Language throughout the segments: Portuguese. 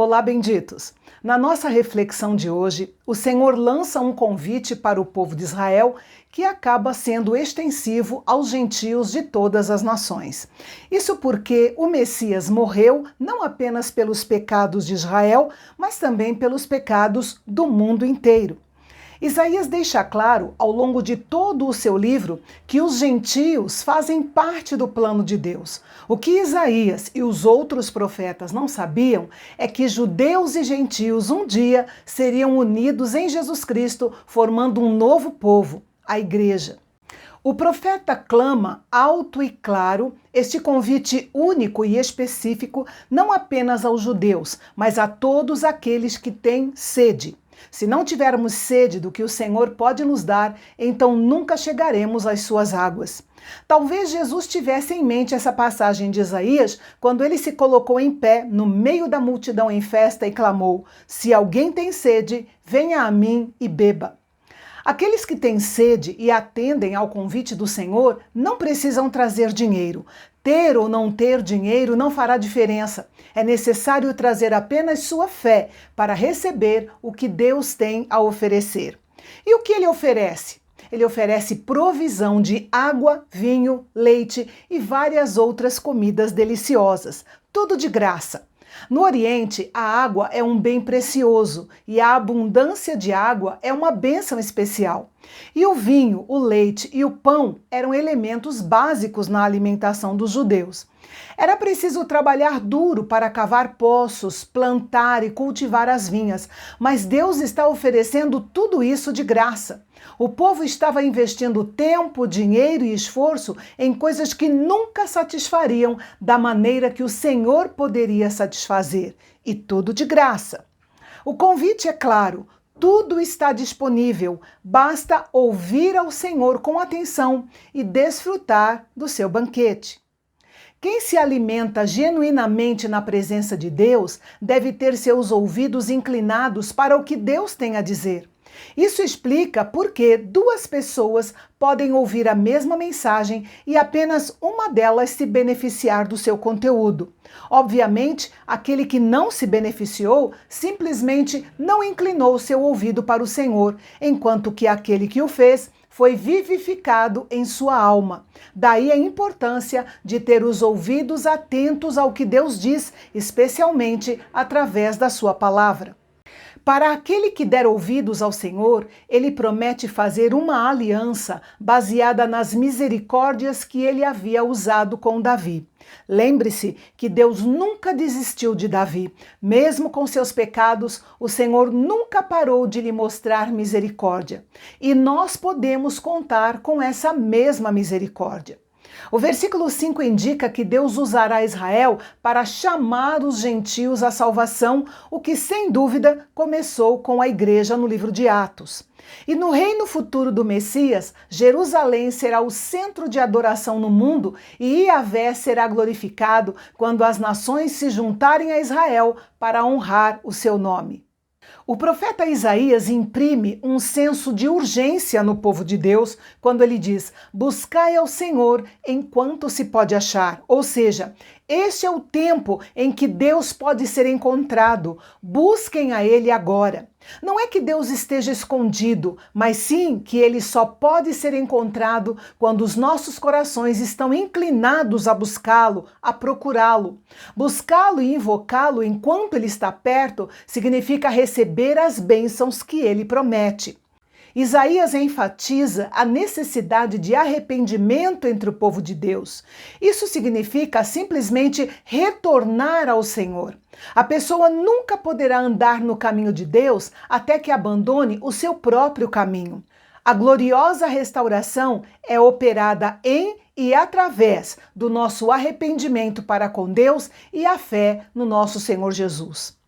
Olá, benditos! Na nossa reflexão de hoje, o Senhor lança um convite para o povo de Israel que acaba sendo extensivo aos gentios de todas as nações. Isso porque o Messias morreu não apenas pelos pecados de Israel, mas também pelos pecados do mundo inteiro. Isaías deixa claro, ao longo de todo o seu livro, que os gentios fazem parte do plano de Deus. O que Isaías e os outros profetas não sabiam é que judeus e gentios um dia seriam unidos em Jesus Cristo, formando um novo povo, a Igreja. O profeta clama alto e claro este convite único e específico não apenas aos judeus, mas a todos aqueles que têm sede. Se não tivermos sede do que o Senhor pode nos dar, então nunca chegaremos às suas águas. Talvez Jesus tivesse em mente essa passagem de Isaías quando ele se colocou em pé no meio da multidão em festa e clamou: "Se alguém tem sede, venha a mim e beba." Aqueles que têm sede e atendem ao convite do Senhor não precisam trazer dinheiro. Ter ou não ter dinheiro não fará diferença. É necessário trazer apenas sua fé para receber o que Deus tem a oferecer. E o que ele oferece? Ele oferece provisão de água, vinho, leite e várias outras comidas deliciosas. Tudo de graça. No Oriente, a água é um bem precioso e a abundância de água é uma bênção especial. E o vinho, o leite e o pão eram elementos básicos na alimentação dos judeus. Era preciso trabalhar duro para cavar poços, plantar e cultivar as vinhas, mas Deus está oferecendo tudo isso de graça. O povo estava investindo tempo, dinheiro e esforço em coisas que nunca satisfariam da maneira que o Senhor poderia satisfazer, e tudo de graça. O convite é claro, tudo está disponível, basta ouvir ao Senhor com atenção e desfrutar do seu banquete. Quem se alimenta genuinamente na presença de Deus deve ter seus ouvidos inclinados para o que Deus tem a dizer. Isso explica por que duas pessoas podem ouvir a mesma mensagem e apenas uma delas se beneficiar do seu conteúdo. Obviamente, aquele que não se beneficiou simplesmente não inclinou seu ouvido para o Senhor, enquanto que aquele que o fez foi vivificado em sua alma. Daí a importância de ter os ouvidos atentos ao que Deus diz, especialmente através da sua palavra. Para aquele que der ouvidos ao Senhor, ele promete fazer uma aliança baseada nas misericórdias que ele havia usado com Davi. Lembre-se que Deus nunca desistiu de Davi. Mesmo com seus pecados, o Senhor nunca parou de lhe mostrar misericórdia. E nós podemos contar com essa mesma misericórdia. O versículo 5 indica que Deus usará Israel para chamar os gentios à salvação, o que sem dúvida começou com a igreja no livro de Atos. E no reino futuro do Messias, Jerusalém será o centro de adoração no mundo e Yahvé será glorificado quando as nações se juntarem a Israel para honrar o seu nome. O profeta Isaías imprime um senso de urgência no povo de Deus quando ele diz: "Buscai ao Senhor enquanto se pode achar", ou seja, este é o tempo em que Deus pode ser encontrado. Busquem a Ele agora. Não é que Deus esteja escondido, mas sim que Ele só pode ser encontrado quando os nossos corações estão inclinados a buscá-lo, a procurá-lo. Buscá-lo e invocá-lo enquanto Ele está perto significa receber as bênçãos que Ele promete. Isaías enfatiza a necessidade de arrependimento entre o povo de Deus. Isso significa simplesmente retornar ao Senhor. A pessoa nunca poderá andar no caminho de Deus até que abandone o seu próprio caminho. A gloriosa restauração é operada em e através do nosso arrependimento para com Deus e a fé no nosso Senhor Jesus.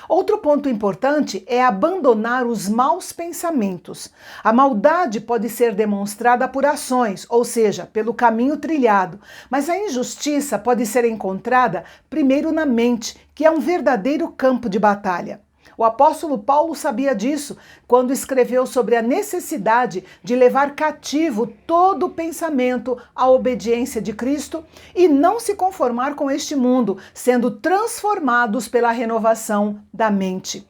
Outro ponto importante é abandonar os maus pensamentos. A maldade pode ser demonstrada por ações, ou seja, pelo caminho trilhado, mas a injustiça pode ser encontrada primeiro na mente, que é um verdadeiro campo de batalha. O apóstolo Paulo sabia disso quando escreveu sobre a necessidade de levar cativo todo o pensamento à obediência de Cristo e não se conformar com este mundo, sendo transformados pela renovação da mente.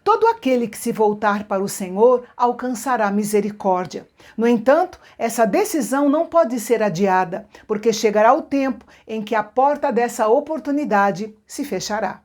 Todo aquele que se voltar para o Senhor alcançará misericórdia. No entanto, essa decisão não pode ser adiada, porque chegará o tempo em que a porta dessa oportunidade se fechará.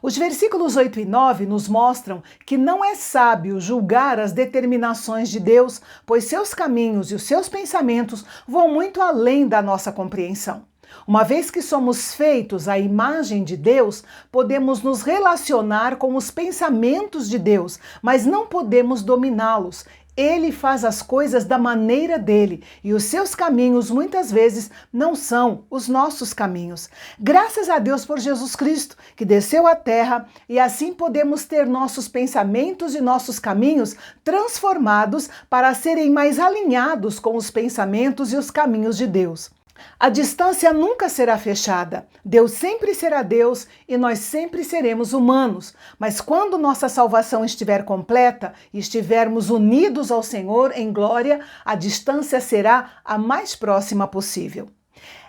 Os versículos 8 e 9 nos mostram que não é sábio julgar as determinações de Deus, pois seus caminhos e os seus pensamentos vão muito além da nossa compreensão. Uma vez que somos feitos à imagem de Deus, podemos nos relacionar com os pensamentos de Deus, mas não podemos dominá-los. Ele faz as coisas da maneira dele e os seus caminhos muitas vezes não são os nossos caminhos. Graças a Deus por Jesus Cristo, que desceu à terra, e assim podemos ter nossos pensamentos e nossos caminhos transformados para serem mais alinhados com os pensamentos e os caminhos de Deus. A distância nunca será fechada. Deus sempre será Deus e nós sempre seremos humanos. Mas quando nossa salvação estiver completa e estivermos unidos ao Senhor em glória, a distância será a mais próxima possível.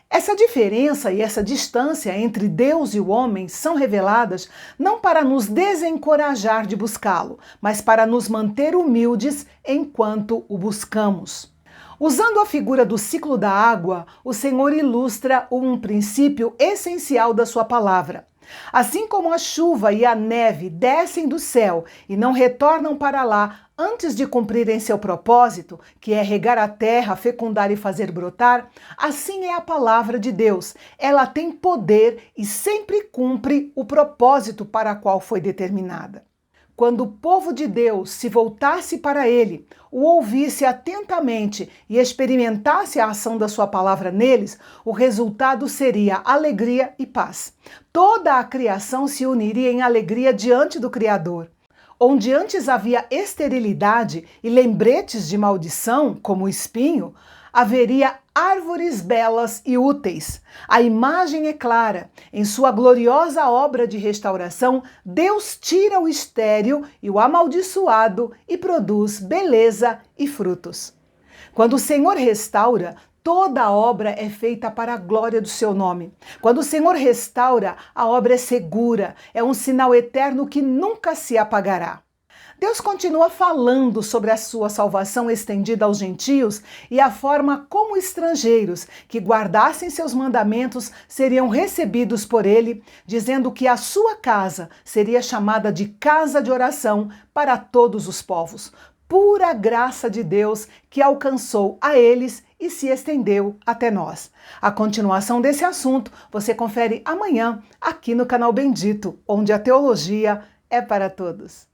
Essa diferença e essa distância entre Deus e o homem são reveladas não para nos desencorajar de buscá-lo, mas para nos manter humildes enquanto o buscamos. Usando a figura do ciclo da água, o Senhor ilustra um princípio essencial da sua palavra. Assim como a chuva e a neve descem do céu e não retornam para lá antes de cumprirem seu propósito, que é regar a terra, fecundar e fazer brotar, assim é a palavra de Deus. Ela tem poder e sempre cumpre o propósito para o qual foi determinada. Quando o povo de Deus se voltasse para ele, o ouvisse atentamente e experimentasse a ação da sua palavra neles, o resultado seria alegria e paz. Toda a criação se uniria em alegria diante do Criador. Onde antes havia esterilidade e lembretes de maldição, como o espinho, haveria árvores belas e úteis. A imagem é clara. Em sua gloriosa obra de restauração, Deus tira o estéril e o amaldiçoado e produz beleza e frutos. Quando o Senhor restaura, toda a obra é feita para a glória do seu nome. Quando o Senhor restaura, a obra é segura, é um sinal eterno que nunca se apagará. Deus continua falando sobre a sua salvação estendida aos gentios e a forma como estrangeiros que guardassem seus mandamentos seriam recebidos por ele, dizendo que a sua casa seria chamada de casa de oração para todos os povos. Pura graça de Deus que alcançou a eles e se estendeu até nós. A continuação desse assunto você confere amanhã aqui no canal Bendito, onde a teologia é para todos.